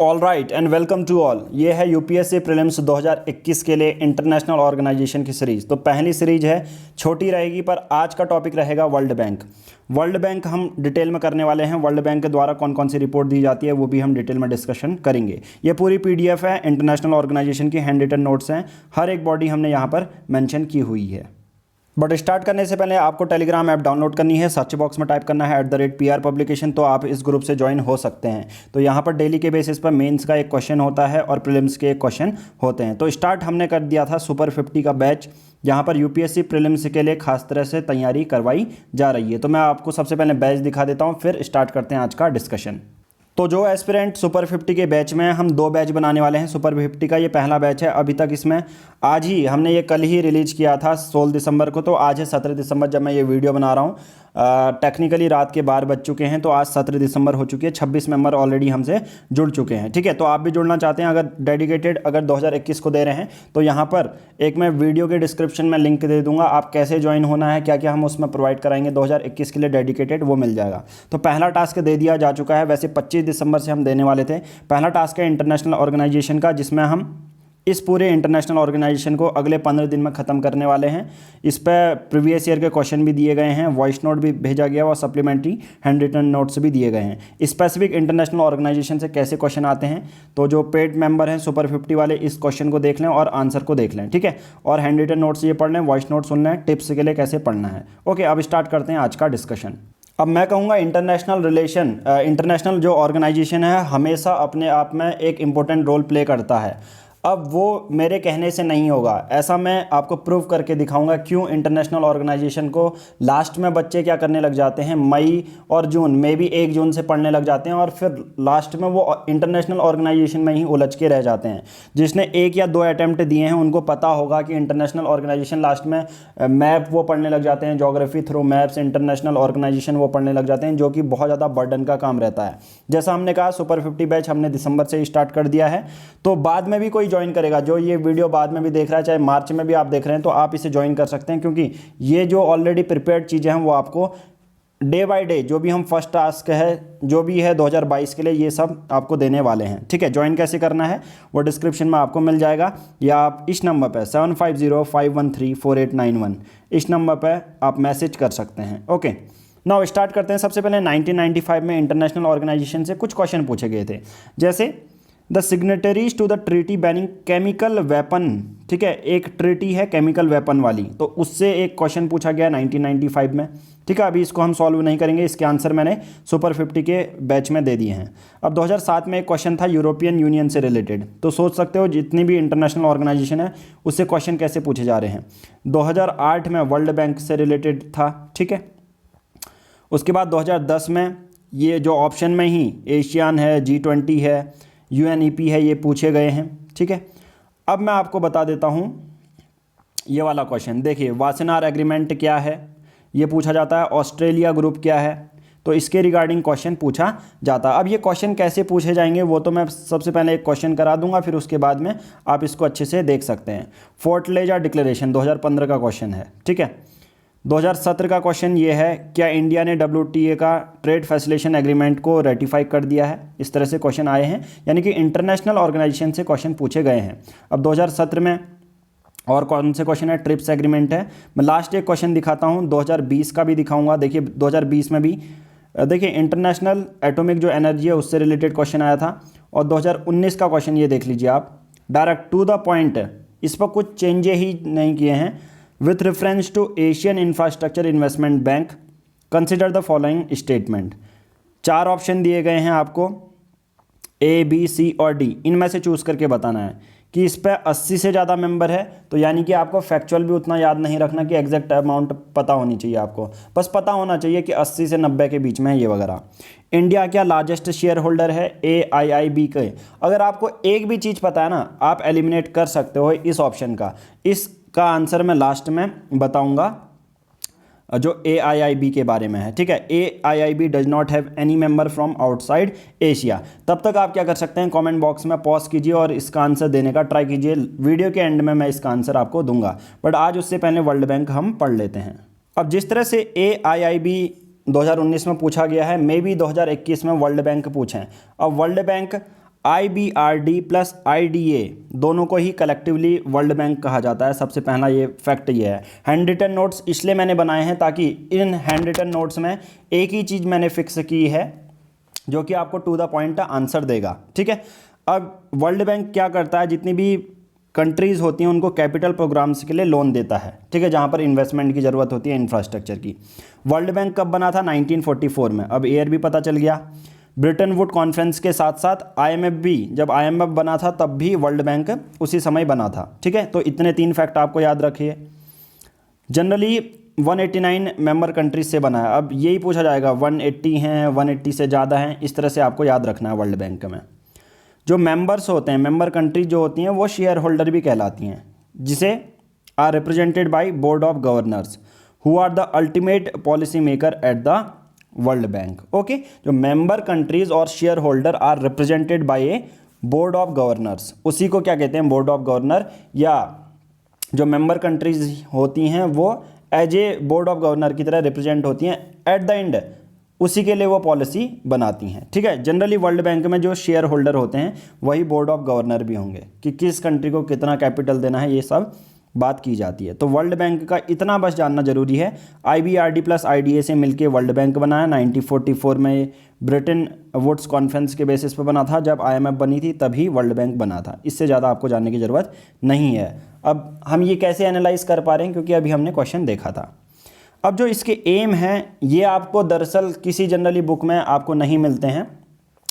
All right and welcome to all. ये है UPSC prelims 2021 के लिए इंटरनेशनल ऑर्गेनाइजेशन की सीरीज़। तो पहली सीरीज है, छोटी रहेगी, पर आज का टॉपिक रहेगा वर्ल्ड बैंक। वर्ल्ड बैंक हम डिटेल में करने वाले हैं। वर्ल्ड बैंक के द्वारा कौन कौन सी रिपोर्ट दी जाती है वो भी हम डिटेल में डिस्कशन करेंगे। ये पूरी पीडीएफ है, इंटरनेशनल ऑर्गेनाइजेशन की हैंड रिटन नोट्स हैं। हर एक बॉडी हमने यहाँ पर मेंशन की हुई है। बट स्टार्ट करने से पहले आपको टेलीग्राम ऐप डाउनलोड करनी है। सर्च बॉक्स में टाइप करना है @PR पब्लिकेशन, तो आप इस ग्रुप से ज्वाइन हो सकते हैं। तो यहाँ पर डेली के बेसिस पर मेंस का एक क्वेश्चन होता है और प्रीलिम्स के एक क्वेश्चन होते हैं। तो स्टार्ट हमने कर दिया था सुपर 50 का बैच, यहाँ पर यूपीएससी प्रीलिम्स के लिए खास तरह से तैयारी करवाई जा रही है। तो मैं आपको सबसे पहले बैच दिखा देता हूँ, फिर स्टार्ट करते हैं आज का डिस्कशन। तो जो एस्पिरेंट सुपर 50 के बैच में हम 2 बैच बनाने वाले हैं। सुपर 50 का ये पहला बैच है। अभी तक इसमें आज ही हमने ये कल ही रिलीज़ किया था 16 दिसंबर को। तो आज है 17 दिसंबर जब मैं ये वीडियो बना रहा हूँ। टेक्निकली रात के 12 बज चुके हैं, तो आज 17 दिसंबर हो चुकी है। 26 मेंबर ऑलरेडी हमसे जुड़ चुके हैं। ठीक है, तो आप भी जुड़ना चाहते हैं, अगर डेडिकेटेड अगर 2021 को दे रहे हैं तो यहाँ पर एक मैं वीडियो के डिस्क्रिप्शन में लिंक दे दूंगा। आप कैसे ज्वाइन होना है, क्या क्या हम उसमें प्रोवाइड कराएंगे 2021 के लिए डेडिकेटेड, वो मिल जाएगा। तो पहला टास्क दे दिया जा चुका है। वैसे 25 दिसंबर से हम देने वाले थे। पहला टास्क है इंटरनेशनल ऑर्गेनाइजेशन का, जिसमें हम इस पूरे इंटरनेशनल ऑर्गेनाइजेशन को अगले 15 दिन में ख़त्म करने वाले हैं। इस पर प्रीवियस ईयर के क्वेश्चन भी दिए गए हैं, वॉइस नोट भी भेजा गया और सप्लीमेंट्री हैंड रिटन नोट्स भी दिए गए हैं। स्पेसिफिक इंटरनेशनल ऑर्गेनाइजेशन से कैसे क्वेश्चन आते हैं, तो जो पेड मेंबर हैं सुपर 50 वाले इस क्वेश्चन को देख लें और आंसर को देख लें। ठीक है, और हैंड रिटन नोट्स ये पढ़ लें, वॉइस नोट सुन लें, टिप्स के लिए कैसे पढ़ना है। ओके, अब स्टार्ट करते हैं आज का डिस्कशन। अब मैं कहूँगा इंटरनेशनल जो ऑर्गेनाइजेशन है हमेशा अपने आप में एक इम्पोर्टेंट रोल प्ले करता है। अब वो मेरे कहने से नहीं होगा, ऐसा मैं आपको प्रूव करके दिखाऊंगा क्यों इंटरनेशनल ऑर्गेनाइजेशन को लास्ट में बच्चे क्या करने लग जाते हैं, मई और जून में भी 1 जून से पढ़ने लग जाते हैं और फिर लास्ट में वो इंटरनेशनल ऑर्गेनाइजेशन में ही उलझ के रह जाते हैं। जिसने 1 या 2 अटैम्प्ट दिए हैं उनको पता होगा कि इंटरनेशनल ऑर्गेनाइजेशन लास्ट में मैप वो पढ़ने लग जाते हैं, geography through maps international organization वो पढ़ने लग जाते हैं, जो कि बहुत ज़्यादा बर्डन का काम रहता है। जैसा हमने कहा सुपर 50 बैच हमने दिसंबर से स्टार्ट कर दिया है, तो बाद में भी कोई ज्वाइन करेगा, जो ये वीडियो बाद में भी देख रहा है, चाहे मार्च में भी आप देख रहे हैं, तो आप इसे ज्वाइन कर सकते हैं। क्योंकि ये जो ऑलरेडी प्रिपेयर्ड चीज़ें हैं वो आपको डे बाय डे, जो भी हम फर्स्ट टास्क है जो भी है 2022 के लिए, ये सब आपको देने वाले हैं। ठीक है, ज्वाइन कैसे करना है वो डिस्क्रिप्शन में आपको मिल जाएगा, या आप इस नंबर पर 7505134891 इस नंबर पर आप मैसेज कर सकते हैं। ओके, नाउ स्टार्ट करते हैं। सबसे पहले 1995 में इंटरनेशनल ऑर्गेनाइजेशन से कुछ क्वेश्चन पूछे गए थे, जैसे the signatories to the treaty banning chemical weapon. ठीक है, एक ट्रीटी है केमिकल वेपन वाली, तो उससे एक क्वेश्चन पूछा गया 1995 में। ठीक है, अभी इसको हम सॉल्व नहीं करेंगे, इसके आंसर मैंने सुपर 50 के बैच में दे दिए हैं। अब 2007 में एक क्वेश्चन था यूरोपियन यूनियन से रिलेटेड, तो सोच सकते हो जितनी भी इंटरनेशनल ऑर्गेनाइजेशन है उससे क्वेश्चन कैसे पूछे जा रहे हैं। 2008 में वर्ल्ड बैंक से रिलेटेड था। ठीक है, उसके बाद 2010 में ये जो ऑप्शन में ही एशियान है, G20 है, UNEP है, ये पूछे गए हैं। ठीक है, अब मैं आपको बता देता हूँ ये वाला क्वेश्चन। देखिए, वासेनार एग्रीमेंट क्या है ये पूछा जाता है, ऑस्ट्रेलिया ग्रुप क्या है, तो इसके रिगार्डिंग क्वेश्चन पूछा जाता है। अब ये क्वेश्चन कैसे पूछे जाएंगे वो तो मैं सबसे पहले एक क्वेश्चन करा दूंगा, फिर उसके बाद में आप इसको अच्छे से देख सकते हैं। फोर्टलेजा डिक्लेरेशन 2015 का क्वेश्चन है। ठीक है, 2017 का क्वेश्चन ये है, क्या इंडिया ने WTA का ट्रेड फैसिलिटेशन एग्रीमेंट को रेटिफाई कर दिया है। इस तरह से क्वेश्चन आए हैं, यानी कि इंटरनेशनल ऑर्गेनाइजेशन से क्वेश्चन पूछे गए हैं। अब 2017 में और कौन से क्वेश्चन है, ट्रिप्स एग्रीमेंट है। मैं लास्ट एक क्वेश्चन दिखाता हूँ, 2020 का भी दिखाऊंगा। देखिए 2020 में भी देखिए इंटरनेशनल एटॉमिक जो एनर्जी है उससे रिलेटेड क्वेश्चन आया था। और 2019 का क्वेश्चन ये देख लीजिए आप, डायरेक्ट टू द पॉइंट, इस पर कुछ चेंजे ही नहीं किए हैं। With reference to Asian Infrastructure Investment Bank, consider the following statement। 4 option दिए गए हैं आपको, A, B, C और D, इनमें से चूज़ करके बताना है कि इस पर 80 से ज़्यादा मेंबर है। तो यानी कि आपको फैक्चुअल भी उतना याद नहीं रखना कि एग्जैक्ट अमाउंट पता होनी चाहिए, आपको बस पता होना चाहिए कि 80 से 90 के बीच में है ये वगैरह। इंडिया क्या लार्जेस्ट शेयर होल्डर है, AIIB के। अगर आपको एक भी चीज़ पता है ना, आप एलिमिनेट कर सकते हो इस ऑप्शन का। इसका आंसर मैं लास्ट में बताऊंगा जो AIIB के बारे में है। ठीक है, AIIB does not have any member from outside Asia. तब तक आप क्या कर सकते हैं, कमेंट बॉक्स में पॉज कीजिए और इसका आंसर देने का ट्राई कीजिए। वीडियो के एंड में मैं इसका आंसर आपको दूंगा, बट आज उससे पहले वर्ल्ड बैंक हम पढ़ लेते हैं। अब जिस तरह से AIIB 2019 में पूछा गया है, मे भी 2021 में वर्ल्ड बैंक पूछें। अब world bank IBRD plus IDA दोनों को ही कलेक्टिवली वर्ल्ड बैंक कहा जाता है। सबसे पहला ये फैक्ट ये है। हैंड रिटन नोट्स इसलिए मैंने बनाए हैं ताकि इन हैंड रिटन नोट्स में एक ही चीज़ मैंने फिक्स की है जो कि आपको टू द पॉइंट आंसर देगा, ठीक है। अब वर्ल्ड बैंक क्या करता है, जितनी भी कंट्रीज़ होती हैं उनको कैपिटल प्रोग्राम्स के लिए लोन देता है, ठीक है, जहाँ पर इन्वेस्टमेंट की ज़रूरत होती है इंफ्रास्ट्रक्चर की। वर्ल्ड बैंक कब बना था? 1944 में। अब ईयर भी पता चल गया। ब्रिटन वुड कॉन्फ्रेंस के साथ साथ IMF भी, जब IMF बना था तब भी वर्ल्ड बैंक उसी समय बना था, ठीक है। तो इतने 3 फैक्ट आपको याद रखिए। जनरली 189 मेंबर कंट्रीज से बना है। अब यही पूछा जाएगा 180 हैं, 180 से ज़्यादा हैं, इस तरह से आपको याद रखना है वर्ल्ड बैंक में। जो मेंबर्स होते हैं, मेंबर कंट्रीज जो होती हैं वो शेयर होल्डर भी कहलाती हैं, जिसे are represented by board of governors who are the ultimate policy maker at the world bank. Okay, जो मेंबर कंट्रीज और shareholder are represented by a board of governors, उसी को क्या कहते हैं? Board of governor. या जो member countries होती हैं वो as a board of governor की तरह रिप्रेजेंट होती हैं, एट द एंड उसी के लिए वो पॉलिसी बनाती हैं, ठीक है। जनरली वर्ल्ड बैंक में जो शेयर होल्डर होते हैं वही बोर्ड ऑफ गवर्नर भी होंगे कि किस कंट्री को कितना कैपिटल देना है, ये सब बात की जाती है। तो वर्ल्ड बैंक का इतना बस जानना जरूरी है। IBRD प्लस IDA से मिलके वर्ल्ड बैंक बना है। 1944 में ब्रिटेन वुड्स कॉन्फ्रेंस के बेसिस पे बना था, जब IMF बनी थी तभी वर्ल्ड बैंक बना था। इससे ज़्यादा आपको जानने की ज़रूरत नहीं है। अब हम ये कैसे एनालाइज कर पा रहे हैं, क्योंकि अभी हमने क्वेश्चन देखा था। अब जो इसके एम हैं ये आपको दरअसल किसी जनरली बुक में आपको नहीं मिलते हैं,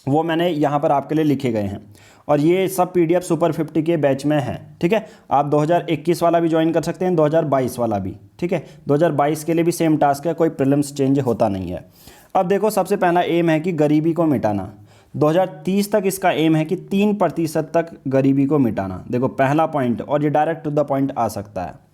वो मैंने यहाँ पर आपके लिए लिखे गए हैं। और ये सब PDF सुपर 50 के बैच में है, ठीक है। आप 2021 वाला भी ज्वाइन कर सकते हैं, 2022 वाला भी, ठीक है। 2022 के लिए भी सेम टास्क है, कोई प्रीलिम्स चेंज होता नहीं है। अब देखो, सबसे पहला एम है कि गरीबी को मिटाना। 2030 तक इसका एम है कि 3% तक गरीबी को मिटाना। देखो पहला पॉइंट, और ये डायरेक्ट टू द पॉइंट आ सकता है।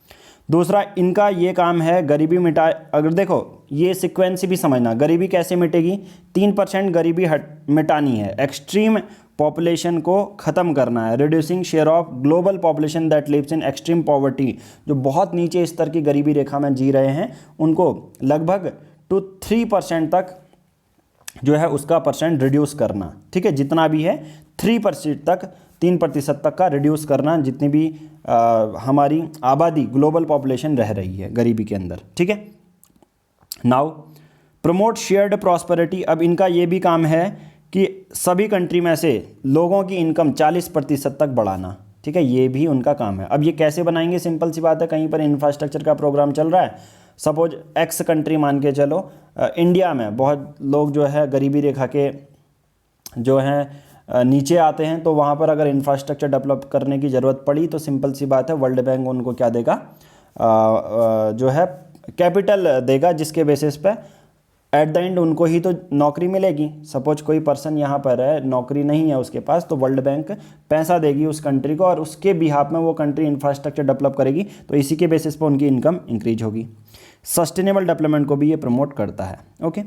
दूसरा, इनका ये काम है गरीबी मिटा, अगर देखो ये सीक्वेंस भी समझना, गरीबी कैसे मिटेगी? 3% गरीबी मिटानी है, एक्सट्रीम पॉपुलेशन को ख़त्म करना है, reducing share of global population that lives in extreme poverty, जो बहुत नीचे स्तर की गरीबी रेखा में जी रहे हैं उनको लगभग टू 3% तक जो है उसका परसेंट रिड्यूस करना, ठीक है। जितना भी है 3% तक, 3% तक का रिड्यूस करना, जितनी भी हमारी आबादी ग्लोबल पॉपुलेशन रह रही है गरीबी के अंदर, ठीक है। Now promote shared prosperity. अब इनका ये भी काम है कि सभी कंट्री में से लोगों की इनकम 40% तक बढ़ाना, ठीक है, ये भी उनका काम है। अब ये कैसे बनाएंगे? सिंपल सी बात है, कहीं पर इंफ्रास्ट्रक्चर का प्रोग्राम चल रहा है, सपोज एक्स कंट्री मान के चलो, इंडिया में बहुत लोग जो है गरीबी रेखा के जो हैं नीचे आते हैं, तो वहाँ पर अगर इंफ्रास्ट्रक्चर डेवलप करने की ज़रूरत पड़ी तो सिंपल सी बात है वर्ल्ड बैंक उनको क्या देगा, जो है कैपिटल देगा, जिसके बेसिस पे एट द एंड उनको ही तो नौकरी मिलेगी। सपोज कोई पर्सन यहाँ पर है, नौकरी नहीं है उसके पास, तो वर्ल्ड बैंक पैसा देगी उस कंट्री को और उसके बिहाफ में वो कंट्री इंफ्रास्ट्रक्चर डेवलप करेगी, तो इसी के बेसिस पे उनकी इनकम इंक्रीज होगी। सस्टेनेबल डेवलपमेंट को भी ये प्रमोट करता है। ओके,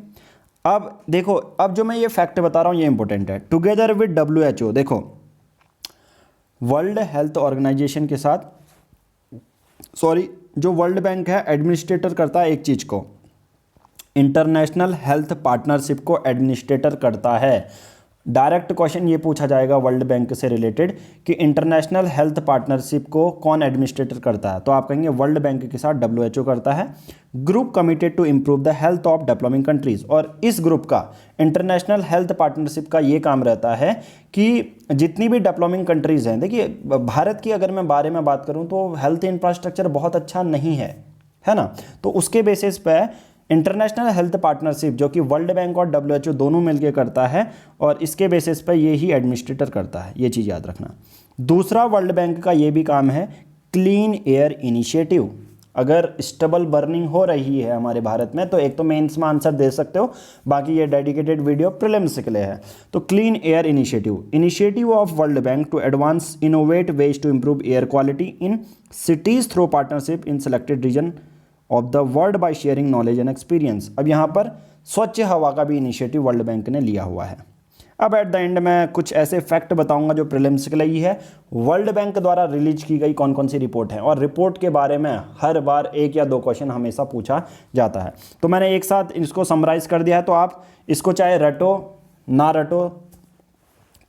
अब देखो, अब जो मैं ये फैक्ट बता रहा हूँ ये इंपॉर्टेंट है। टुगेदर विद WHO, देखो वर्ल्ड हेल्थ ऑर्गेनाइजेशन के साथ, सॉरी, जो वर्ल्ड बैंक है एडमिनिस्ट्रेटर करता है एक चीज़ को, इंटरनेशनल हेल्थ पार्टनरशिप को एडमिनिस्ट्रेटर करता है। डायरेक्ट क्वेश्चन ये पूछा जाएगा वर्ल्ड बैंक से रिलेटेड कि इंटरनेशनल हेल्थ पार्टनरशिप को कौन एडमिनिस्ट्रेटर करता है, तो आप कहेंगे वर्ल्ड बैंक के साथ WHO करता है। Group committed to improve the health of developing countries, और इस ग्रुप का, इंटरनेशनल हेल्थ पार्टनरशिप का ये काम रहता है कि जितनी भी डेवलपिंग कंट्रीज़ हैं, देखिए भारत की अगर मैं बारे में बात करूँ तो हेल्थ इंफ्रास्ट्रक्चर बहुत अच्छा नहीं है ना, तो उसके बेसिस पे इंटरनेशनल हेल्थ पार्टनरशिप जो कि वर्ल्ड बैंक और WHO दोनों मिलकर करता है, और इसके बेसिस पे ये ही एडमिनिस्ट्रेटर करता है, ये चीज़ याद रखना। दूसरा, वर्ल्ड बैंक का ये भी काम है क्लीन एयर इनिशिएटिव। अगर स्टबल बर्निंग हो रही है हमारे भारत में, तो एक तो मेंस में आंसर दे सकते हो, बाकी ये डेडिकेटेड वीडियो प्रीलिम्स के लिए है। तो clean air initiative of world bank to advance innovate ways to improve air quality in cities through partnership in selected region of the world by sharing knowledge and experience. अब यहाँ पर स्वच्छ हवा का भी इनिशिएटिव वर्ल्ड बैंक ने लिया हुआ है। अब एट द एंड मैं कुछ ऐसे फैक्ट बताऊंगा जो प्रीलिम्स के लिए ही है। वर्ल्ड बैंक द्वारा रिलीज की गई कौन कौन सी रिपोर्ट है, और रिपोर्ट के बारे में हर बार 1 या 2 क्वेश्चन हमेशा पूछा जाता है, तो मैंने एक साथ इसको समराइज कर दिया है। तो आप इसको चाहे रटो ना रटो,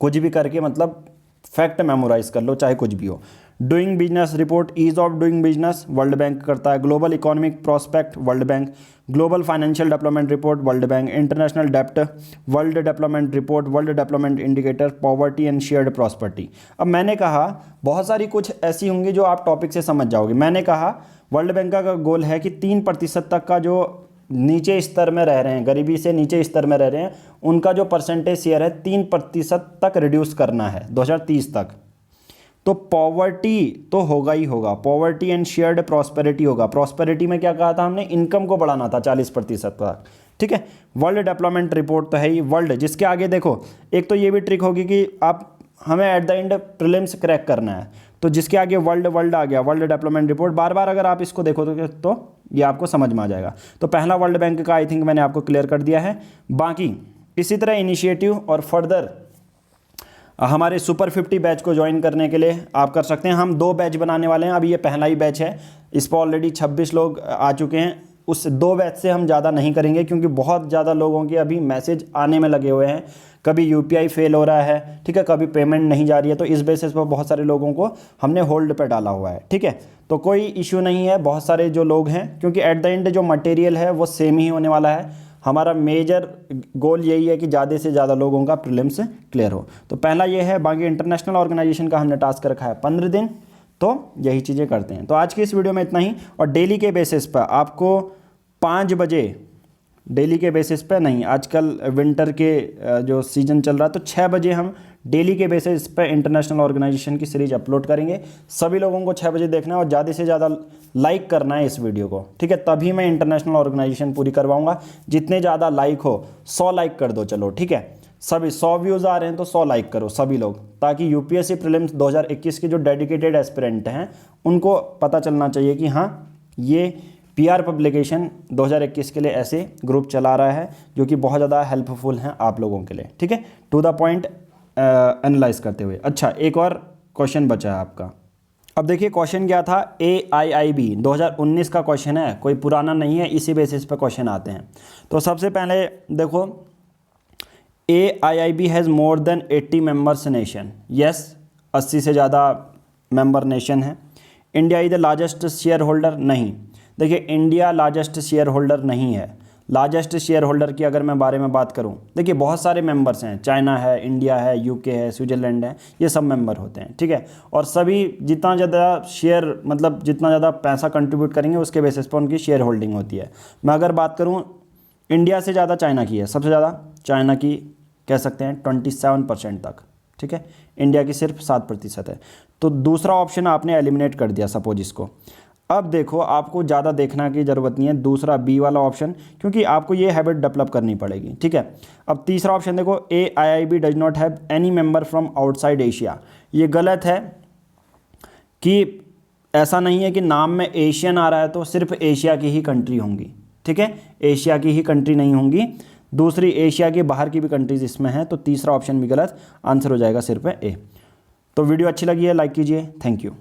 कुछ भी करके मतलब फैक्ट मेमोराइज कर लो, चाहे कुछ भी हो। Doing business report, ease of doing business world bank करता है। Global economic prospect world bank. Global financial development report world bank. International डेप्ट world development report, world development indicator, poverty and shared prosperity. अब मैंने कहा बहुत सारी कुछ ऐसी होंगी जो आप टॉपिक से समझ जाओगे। मैंने कहा वर्ल्ड बैंक का गोल है कि 3% तक का जो नीचे स्तर में रह रहे हैं, गरीबी से नीचे स्तर में रह रहे हैं, उनका जो परसेंटेज शेयर है 3% तक रिड्यूस करना है 2030 तक। तो पॉवर्टी तो होगा ही होगा, पॉवर्टी एंड शेयर्ड प्रॉस्पेरिटी होगा। प्रॉस्पेरिटी में क्या कहा था हमने, इनकम को बढ़ाना था 40% तक, ठीक है। वर्ल्ड डेवलपमेंट रिपोर्ट तो है ही वर्ल्ड, जिसके आगे देखो एक तो ये भी ट्रिक होगी कि आप हमें at the end prelims crack करना है, तो जिसके आगे वर्ल्ड आ गया, वर्ल्ड डेवलपमेंट रिपोर्ट, बार बार अगर आप इसको देखो तो ये आपको समझ में आ जाएगा। तो पहला वर्ल्ड बैंक का आई थिंक मैंने आपको क्लियर कर दिया है। बाकी इसी तरह इनिशिएटिव और फर्दर हमारे सुपर 50 बैच को ज्वाइन करने के लिए आप कर सकते हैं। हम 2 बैच बनाने वाले हैं, अभी ये पहला ही बैच है, इस पर ऑलरेडी 26 लोग आ चुके हैं। उस 2 बैच से हम ज़्यादा नहीं करेंगे क्योंकि बहुत ज़्यादा लोगों के अभी मैसेज आने में लगे हुए हैं, कभी यूपीआई फेल हो रहा है, ठीक है, कभी पेमेंट नहीं जा रही है, तो इस बेसिस पर बहुत सारे लोगों को हमने होल्ड पे डाला हुआ है, ठीक है। तो कोई इश्यू नहीं है, बहुत सारे जो लोग हैं, क्योंकि एट द एंड जो मटेरियल है वो सेम ही होने वाला है। हमारा मेजर गोल यही है कि ज़्यादा से ज़्यादा लोगों का प्रीलिम्स क्लियर हो। तो पहला ये है। बाकी इंटरनेशनल ऑर्गेनाइजेशन का हमने टास्क रखा है 15 दिन, तो यही चीज़ें करते हैं। तो आज की इस वीडियो में इतना ही, और डेली के बेसिस पर आपको 5 बजे, डेली के बेसिस पे नहीं, आजकल विंटर के जो सीज़न चल रहा है तो 6 बजे हम डेली के बेसिस पे इंटरनेशनल ऑर्गेनाइजेशन की सीरीज अपलोड करेंगे। सभी लोगों को 6 बजे देखना है और ज़्यादा से ज़्यादा लाइक करना है इस वीडियो को, ठीक है, तभी मैं इंटरनेशनल ऑर्गेनाइजेशन पूरी करवाऊंगा। जितने ज़्यादा लाइक हो, 100 लाइक कर दो, चलो ठीक है, सभी 100 व्यूज़ आ रहे हैं तो 100 लाइक करो सभी लोग, ताकि यूपीएससी प्रीलिम्स 2021 के जो डेडिकेटेड एस्पिरेंट हैं उनको पता चलना चाहिए कि हाँ, ये पीआर पब्लिकेशन 2021 के लिए ऐसे ग्रुप चला रहा है जो कि बहुत ज़्यादा हेल्पफुल हैं आप लोगों के लिए, ठीक है, टू द पॉइंट एनालाइज करते हुए। अच्छा, एक और क्वेश्चन बचा है आपका। अब देखिए क्वेश्चन क्या था, AIIB 2019 का क्वेश्चन है, कोई पुराना नहीं है, इसी बेसिस पे क्वेश्चन आते हैं। तो सबसे पहले देखो, AIIB has more than 80 members nation. Yes, 80 से ज़्यादा मेंबर नेशन है। India is the largest share holder, नहीं। देखिए इंडिया लार्जेस्ट शेयर होल्डर नहीं है। लार्जेस्ट शेयर होल्डर की अगर मैं बारे में बात करूं, देखिए बहुत सारे मेंबर्स हैं, चाइना है, इंडिया है, यूके है, स्विट्ज़रलैंड है, ये सब मेंबर होते हैं, ठीक है। और सभी जितना ज़्यादा शेयर, मतलब जितना ज़्यादा पैसा कंट्रीब्यूट करेंगे उसके बेसिस पर उनकी शेयर होल्डिंग होती है। मैं अगर बात करूँ, इंडिया से ज़्यादा चाइना की है, सबसे ज़्यादा चाइना की कह सकते हैं 27% तक, ठीक है, इंडिया की सिर्फ 7% है। तो दूसरा ऑप्शन आपने एलिमिनेट कर दिया सपोज इसको। अब देखो आपको ज़्यादा देखना की ज़रूरत नहीं है, दूसरा बी वाला ऑप्शन, क्योंकि आपको ये हैबिट डेवलप करनी पड़ेगी, ठीक है। अब तीसरा ऑप्शन देखो, AIIB does not have any member from outside Asia. ये गलत है कि ऐसा नहीं है कि नाम में एशियन आ रहा है तो सिर्फ एशिया की ही कंट्री होंगी, ठीक है, एशिया की ही कंट्री नहीं होंगी, दूसरी एशिया के बाहर की भी कंट्रीज इसमें हैं। तो तीसरा ऑप्शन भी गलत, आंसर हो जाएगा सिर्फ A। तो वीडियो अच्छी लगी है लाइक कीजिए, थैंक यू।